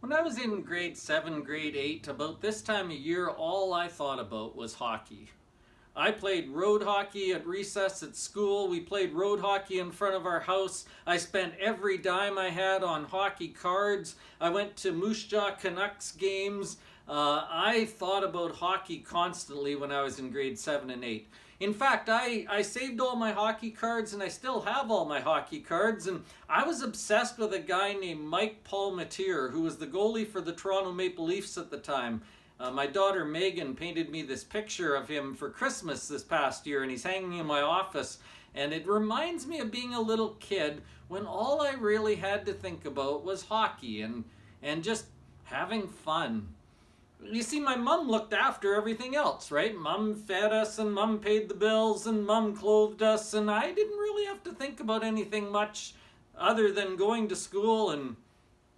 When I was in grade 7, grade 8, about this time of year, all I thought about was hockey. I played road hockey at recess at school. We played road hockey in front of our house. I spent every dime I had on hockey cards. I went to Moose Jaw Canucks games. I thought about hockey constantly when I was in grade 7 and 8. In fact, I saved all my hockey cards and I still have all my hockey cards. And I was obsessed with a guy named Mike Palmateer, who was the goalie for the Toronto Maple Leafs at the time. My daughter Megan painted me this picture of him for Christmas this past year, and he's hanging in my office. And it reminds me of being a little kid when all I really had to think about was hockey and just having fun. You see, my mom looked after everything else, right? Mom fed us and mom paid the bills and mom clothed us, and I didn't really have to think about anything much other than going to school and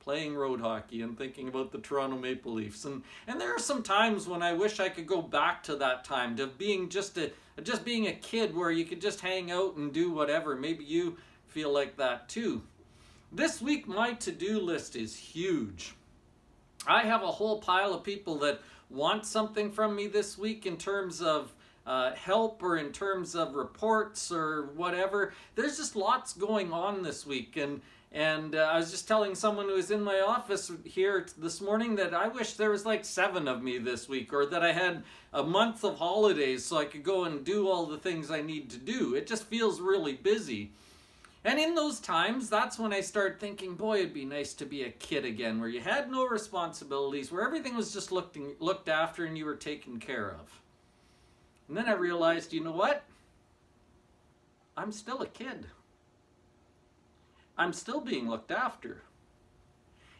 playing road hockey and thinking about the Toronto Maple Leafs. And there are some times when I wish I could go back to that time, to being just being a kid where you could just hang out and do whatever. Maybe you feel like that too. This week my to-do list is huge. I have a whole pile of people that want something from me this week in terms of help or in terms of reports or whatever. There's just lots going on this week, and I was just telling someone who was in my office here this morning that I wish there was like 7 of me this week, or that I had a month of holidays so I could go and do all the things I need to do. It just feels really busy. And in those times, that's when I start thinking, boy, it'd be nice to be a kid again, where you had no responsibilities, where everything was just looked after and you were taken care of. And then I realized, you know what? I'm still a kid. I'm still being looked after.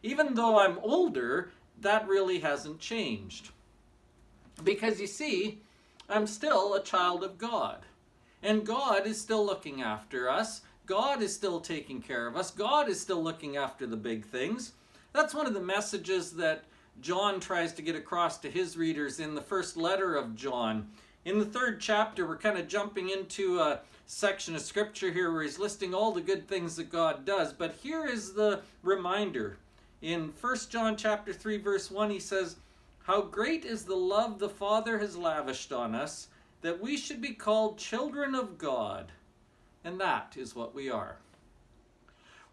Even though I'm older, that really hasn't changed. Because you see, I'm still a child of God. And God is still looking after us. God is still taking care of us. God is still looking after the big things. That's one of the messages that John tries to get across to his readers in the first letter of John. In the 3rd chapter, we're kind of jumping into a section of scripture here where he's listing all the good things that God does. But here is the reminder. In 1 John chapter 3, verse 1, he says, "How great is the love the Father has lavished on us, that we should be called children of God. And that is what we are."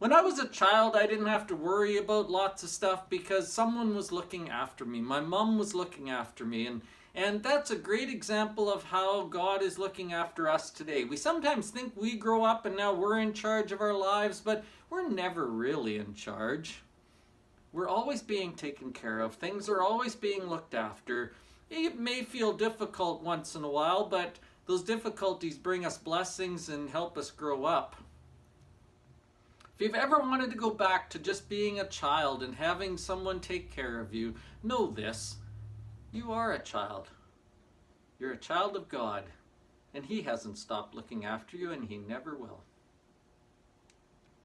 When I was a child, I didn't have to worry about lots of stuff because someone was looking after me. My mom was looking after me. And that's a great example of how God is looking after us today. We sometimes think we grow up and now we're in charge of our lives, but we're never really in charge. We're always being taken care of. Things are always being looked after. It may feel difficult once in a while, but those difficulties bring us blessings and help us grow up. If you've ever wanted to go back to just being a child and having someone take care of you, know this: you are a child. You're a child of God, and He hasn't stopped looking after you, and He never will.